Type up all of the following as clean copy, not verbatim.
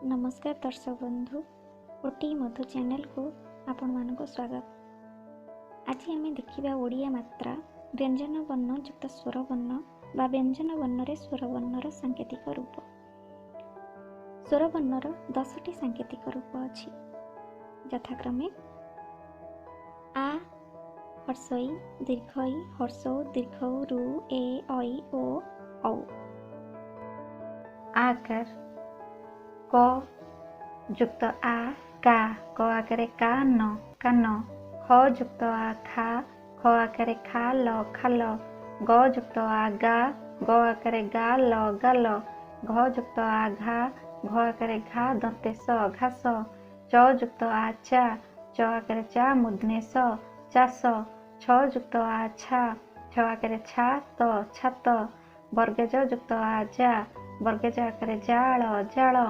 नमस्कार दर्शक बंधु ओटी मधु चैनल को आपण मानक स्वागत। आज आम देखा ओडिया मात्रा व्यंजन वर्ण युक्त स्वर वर्ण बा व्यंजन वर्ण रे स्वर वर्णर सांकेतिक रूप। स्वर वर्णर 10टी सांकेतिक रूप अछि यथाक्रमे आ हर्षई दीर्घई हर्षौ दीर्घौ रु ए ऐ ओ औ। आकार क युक्त आ का क आकारे का न कान। ख युक्त आ खा ख आकारे खा ल खाल। ग युक्त आ गा ग आकारे गा ल गाल। घ युक्त आ घा घ आकारे घा दन्ते स घास। च युक्त आ चा च आकारे चा मूर्धन्य स चास। छ युक्त आ छा छ आकारे छा त छात। वर्गज युक्त आ जा वर्गज आकारे जाल जाल।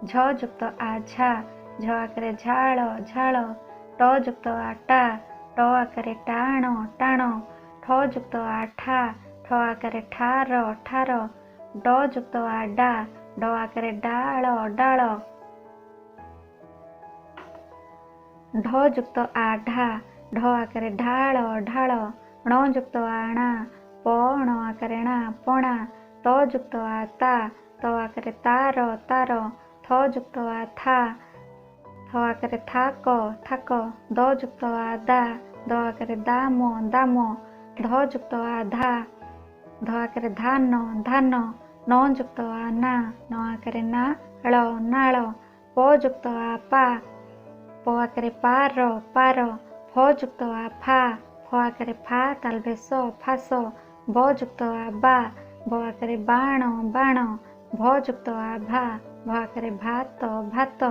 झ युक्त आ झा झ आकारे झाल झाल। ट युक्त आ टा ट आकारे टाण टाण। ठ युक्त आ ठा ठ आकारे ठार ठार। ड युक्त आ डा ड आकारे डाळ डाळ। ढ युक्त आ ढा ढ आकारे ढाळ ढाळ। ण युक्त आ णा प ण आकारे णा पणा। त युक्त आ ता त आकारे तार तार। थ युक्त आ था थ आकारे थाक थाक। द युक्त आ दा द आकारे दाम दाम। ध युक्त आ धा ध आकारे धान धान। न युक्त आ ना न आकारे नाळ नाळ। प युक्त आ पा प आकारे पार पार। फ युक्त आ फा फ आकारे फा तालबे स फास। ब युक्त आ बा ब आकारे बाण बाण। भ युक्त आ भा भ आकारे भात भात।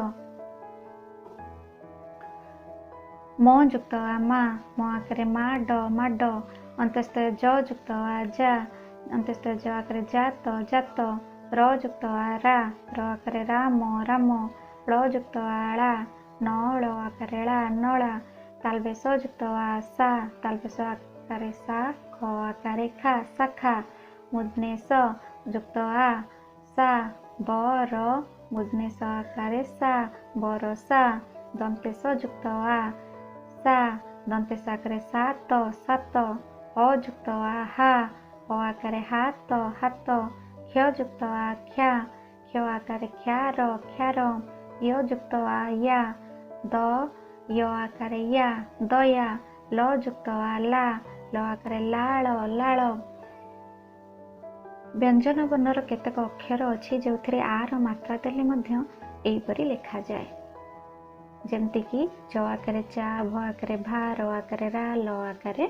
म युक्त आ मा म आकारे माड माड। अंत्यस्थ ज युक्त आ जा अंत्यस्थ ज आकारे जात जात। र युक्त आ रा र आकारे राम राम। ळ युक्त आ ळा न ळ आकारे ळा नळा। तालबे स युक्त आ सा तालबे स आकारे सा ख आकारे खा शाखा। मूर्धन्य स युक्त आ सा ब र मूर्धन्य स आकारे सा बरसा। दन्ते स युक्त आ सा दन्ते स आकारे सात सात। ह युक्त आ हा ह आकारे हात हात। क्ष युक्त आ ख्या क्ष आकारे ख्यार ख्यार। य युक्त आ या द य आकारे या दया। ल युक्त आ ला ल आकारे लाळ लाळ। व्यंजन वर्णर केतेक अक्षर अछि जोथिरे आर मात्रा देले मध्य एहिपरि लेखा जाए जेमति कि च आकारे चा भ आकारे भा र आकारे रा ल आकारे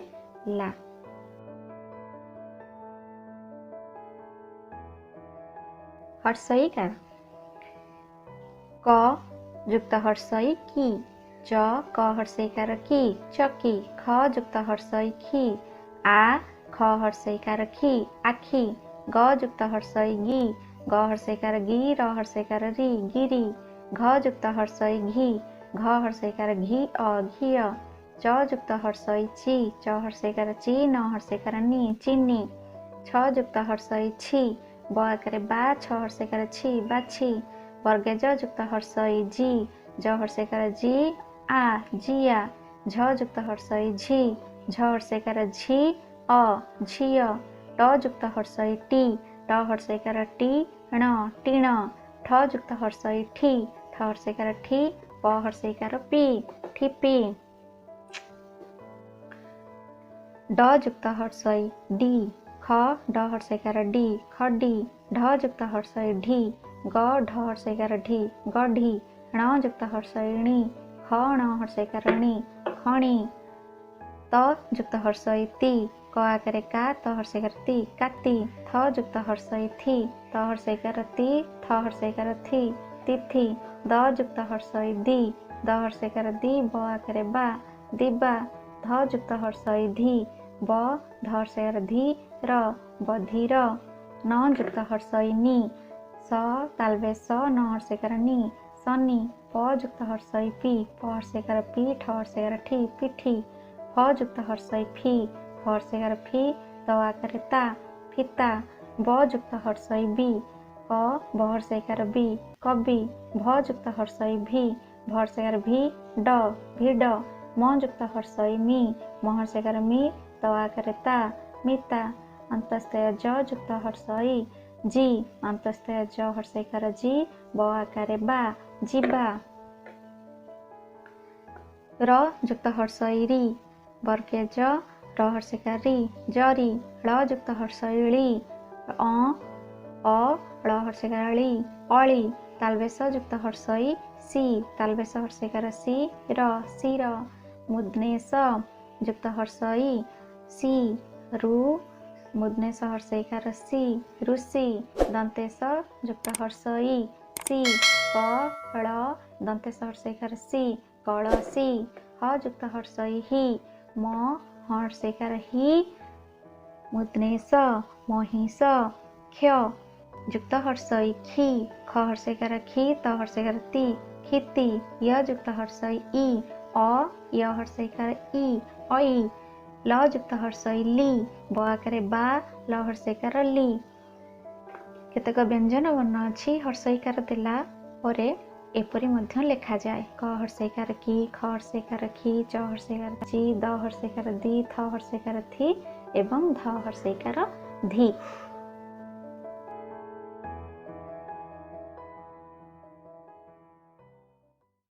ला। हर्षईकार क युक्त हर्षई की च क हर्षईकार की चकी। ख युक्त हर्षई खी आ ख हर्षईकार खी आखी। ग युक्त हर्षई गी ग हर्षईकार गी र हर्षईकार री गिरी। घ युक्त हर्षई घी घ हर्षईकार घी घिय। च युक्त हर्षई ची च हर्षईकार ची न हर्षईकार नी चीनी। छ युक्त हर्षई छी ब आकारे बा छ हर्षईकार छी बाछी। वर्गज युक्त हर्षई जी ज हर्षईकार जी आ जिया। झ युक्त हर्षई झी झ हर्षईकार झी झिय। ट युक्त हर्षई टी ट हर्षईकार टी ण टीण। ठ युक्त हर्षई ठी ठ हर्षईकार ठी प हर्षईकार पी ठीपी। ड युक्त हर्षई डी ख ड हर्षईकार डी खडी। ढ युक्त हर्षई ढी ग ढ हर्षईकार ढी गढी। ण युक्त हर्षई णी ख ण हर्षईकार णी खणी। त युक्त हर्षई ती क आकारे का त हर्षईकार ती काती। थ युक्त हर्षई थी त हर्षईकार ती थ हर्षईकार थी तिथि। द युक्त हर्षई दी द हर्षईकार दी ब आकारे बा दिबा। ध युक्त हर्षई धी ब ध हर्षईकार धी र बधिर। न युक्त हर्षई नी स तालबे स न हर्षईकार नी सनी। प युक्त हर्षई पी प हर्षईकार पी ठ हर्षईकार ठी पिठी। फ युक्त हर्षई फी फ हर्षईकार फी त आकारे ता फिता। ब युक्त हर्षई बी फ क ब हर्षईकार बी कवि भ जुक्त हर्षई भी भ हर्षईकार भी ड भिड म जुक्त हर्षई मी म हर्षईकार मी त आकार ता मिता अंतस्थय ज जुक्त हर्षई जी अंतस्थय ज हर्षईकार जी ब आकार बा जीवा र जुक्त हर्षई री वर्गे ज र हर्षईकार री जरी ळ जुक्त हर्षई ळी अ ळ हर्षईकार ळी अळी तालबेश जुक्त हर्षई सी तालबेश हर्षईकार सी र मुद्नेश जुक्त हर्षई सी रु मुद्नेश हर्षईकार सी ऋषि दंतेश जुक्त हर्षई सी क ळ दंतेश हर्षईकार सी कलसी ह जुक्त हर्षई ही म हर्षईकार ही मुद्नेश महिष क्ष जुक्त हर्षई खी ख हर्षईकार खी त हर्षईकार ती खिती य जुक्त हर्षई ई य हर्षईकार ई ऐ ल जुक्त हर्षई ली ब आकार बा ल हर्षईकार ली केतेक व्यंजन वर्ण अछि हर्षईकार देला परे एपरि मध्य लेखा जाए क हर्षईकार की ख हर्षईकार खी च हर्षईकार ची द हर्षईकार दी थ हर्षईकार थी एवं ध हर्षईकार धी।